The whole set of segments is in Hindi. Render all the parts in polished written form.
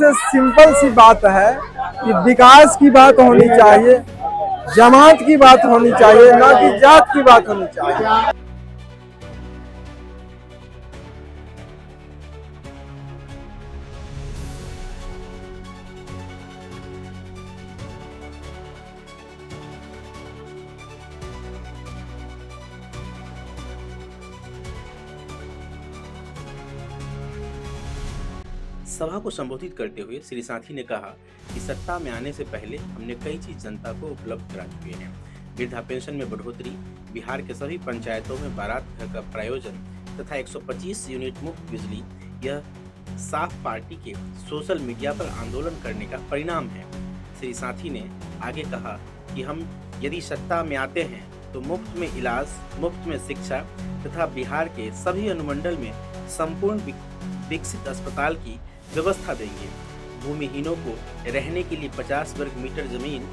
सबसे सिंपल सी बात है कि विकास की बात होनी चाहिए, जमात की बात होनी चाहिए, ना कि जात की बात होनी चाहिए। सभा को संबोधित करते हुए श्री साथी ने कहा कि सत्ता में आने से पहले हमने कई चीज जनता को उपलब्ध करा चुके हैं। वृद्धा पेंशन में बढ़ोतरी, बिहार के सभी पंचायतों में बारात घर का प्रायोजन तथा 125 यूनिट मुफ्त बिजली, यह साफ पार्टी के सोशल मीडिया पर आंदोलन करने का परिणाम है। श्री साथी ने आगे कहा कि हम यदि सत्ता में आते हैं तो मुफ्त में इलाज, मुफ्त में शिक्षा तथा बिहार के सभी अनुमंडल में संपूर्ण विकसित अस्पताल की व्यवस्था देंगे। भूमिहीनों को रहने के लिए 50 वर्ग मीटर जमीन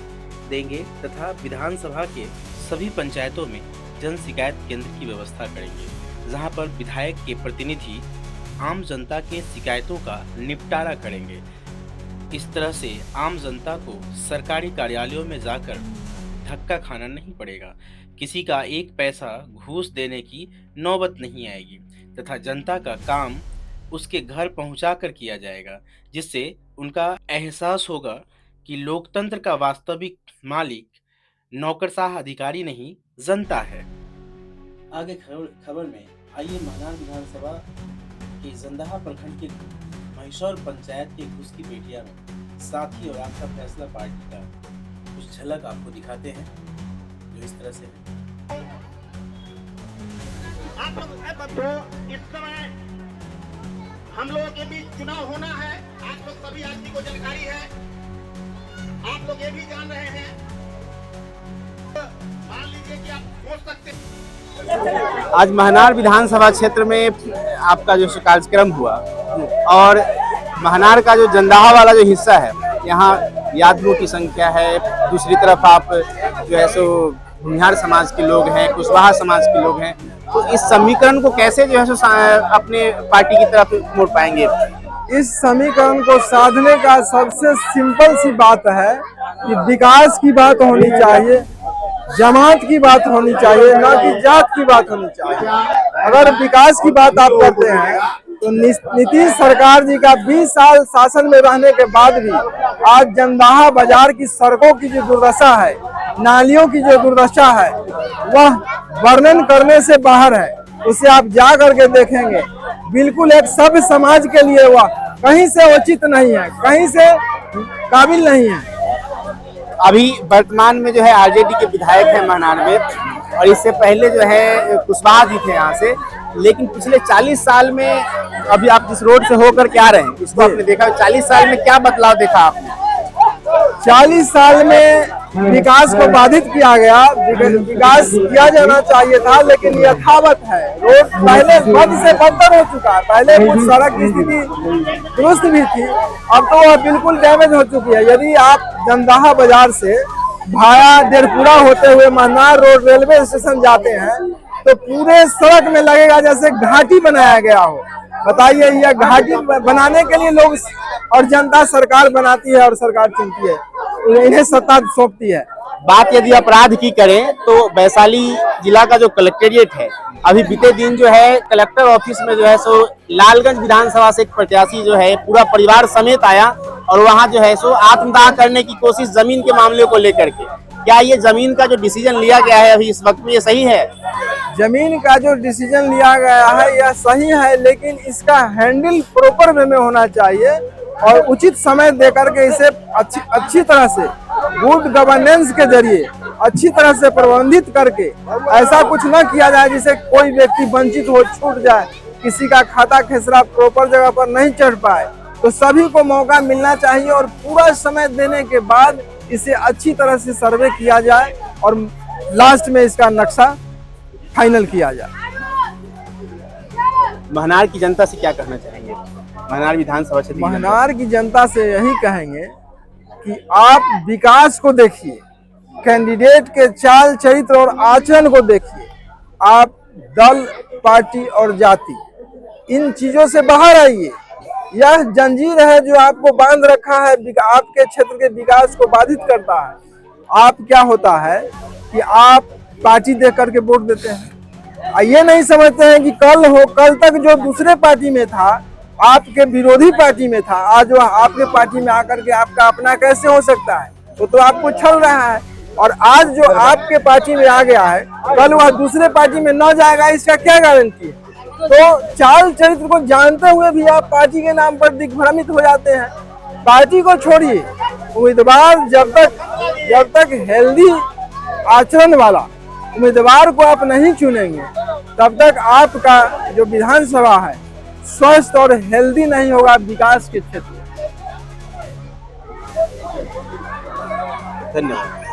देंगे तथा विधानसभा के सभी पंचायतों में जन शिकायत केंद्र की व्यवस्था करेंगे, जहां पर विधायक के प्रतिनिधि आम जनता के शिकायतों का निपटारा करेंगे। इस तरह से आम जनता को सरकारी कार्यालयों में जाकर धक्का खाना नहीं पड़ेगा, किसी का एक पैसा घूस देने की नौबत नहीं आएगी तथा जनता का काम उसके घर पहुंचाकर किया जाएगा, जिससे उनका एहसास होगा कि लोकतंत्र का वास्तविक मालिक नौकरशाह अधिकारी नहीं, जनता है। आगे खबर में आइए महनार विधानसभा के जंदाहा प्रखंड के महिषौर पंचायत के घुस की पेटिया में साथी और आपका फैसला पार्टी का कुछ झलक आपको दिखाते हैं, जो इस तरह से है। तो इस समय हम लोगों के बीच चुनाव होना है। आप लोग सभी आदमी को जानकारी है, आप लोग ये भी जान रहे हैं। मान लीजिए कि आप सोच सकते हैं। आज महनार विधानसभा क्षेत्र में आपका जो कार्यक्रम हुआ और महनार का जो जंदाहा वाला जो हिस्सा है, यहाँ यादवों की संख्या है, दूसरी तरफ आप जो है सो भूमिहार समाज के लोग हैं, कुशवाहा समाज के लोग हैं, तो इस समीकरण को कैसे जो है सो अपने पार्टी की तरफ मोड़ पाएंगे? इस समीकरण को साधने का सबसे सिंपल सी बात है कि विकास की बात होनी चाहिए, जमात की बात होनी चाहिए, ना कि जात की बात होनी चाहिए। अगर विकास की बात आप करते हैं तो नीतीश सरकार जी का 20 साल शासन में रहने के बाद भी आज जंदाहा बाजार की सड़कों की जो दुर्दशा है, नालियों की जो दुर्दशा है, वह वर्णन करने से बाहर है। उसे आप जा करके देखेंगे, बिल्कुल एक सभ्य समाज के लिए वह कहीं से उचित नहीं है, कहीं से काबिल नहीं है। अभी वर्तमान में जो है आरजेडी के विधायक हैं महनार में, और इससे पहले जो है कुशवाहा जी थे यहाँ से, लेकिन पिछले 40 साल में अभी आप जिस रोड से होकर के आ रहे हैं, इसको आपने देखा, 40 साल में क्या बदलाव देखा आपने? 40 साल में विकास को बाधित किया गया। विकास किया जाना चाहिए था, लेकिन यथावत है। रोड पहले बद से बदतर हो चुका है। पहले कुछ सड़क की स्थिति दुरुस्त भी थी, अब तो वह बिल्कुल डैमेज हो चुकी है। यदि आप जंदाहा बाजार से भाया देरपुरा होते हुए महनार रोड रेलवे स्टेशन जाते हैं तो पूरे सड़क में लगेगा जैसे घाटी बनाया गया हो। बताइए, यह घाटी बनाने के लिए लोग और जनता सरकार बनाती है और सरकार चुनती है, इन्हें सत्ता सौंपती है। बात यदि अपराध की करें तो वैशाली जिला का जो कलेक्टेरिएट है, अभी बीते दिन जो है कलेक्टर ऑफिस में जो है सो लालगंज विधानसभा से एक प्रत्याशी जो है पूरा परिवार समेत आया और वहां जो है सो आत्मदाह करने की कोशिश जमीन के मामले को लेकर के। क्या ये जमीन का जो डिसीजन लिया गया है अभी इस वक्त में, ये सही है? जमीन का जो डिसीजन लिया गया है यह सही है, लेकिन इसका हैंडल प्रॉपर वे में होना चाहिए और उचित समय देकर के इसे अच्छी तरह से गुड गवर्नेंस के जरिए अच्छी तरह से प्रबंधित करके ऐसा कुछ न किया जाए जिससे कोई व्यक्ति वंचित हो, छूट जाए, किसी का खाता खेसरा प्रॉपर जगह पर नहीं चढ़ पाए। तो सभी को मौका मिलना चाहिए और पूरा समय देने के बाद इसे अच्छी तरह से सर्वे किया जाए और लास्ट में इसका नक्शा फाइनल किया जाए। महनार की जनता से क्या कहना चाहेंगे? महनार विधानसभा क्षेत्र महनार की जनता से यही कहेंगे कि आप विकास को देखिए, कैंडिडेट के चाल चरित्र और आचरण को देखिए। आप दल, पार्टी और जाति इन चीजों से बाहर आइए। यह जंजीर है जो आपको बांध रखा है, आपके क्षेत्र के विकास को बाधित करता है। आप क्या होता है कि आप पार्टी देख करके वोट देते हैं, ये नहीं समझते हैं कि कल तक जो दूसरे पार्टी में था, आपके विरोधी पार्टी में था, आज वो आपके पार्टी में आकर के आपका अपना कैसे हो सकता है? वो तो आपको छल रहा है। और आज जो आपके पार्टी में आ गया है, कल वह दूसरे पार्टी में न जाएगा, इसका क्या गारंटी है? तो चाल चरित्र को जानते हुए भी आप पार्टी के नाम पर दिग्भ्रमित हो जाते हैं। पार्टी को छोड़िए, उम्मीदवार जब तक हेल्दी आचरण वाला उम्मीदवार को आप नहीं चुनेंगे, तब तक आपका जो विधानसभा है स्वस्थ और हेल्दी नहीं होगा विकास के क्षेत्र में। धन्यवाद।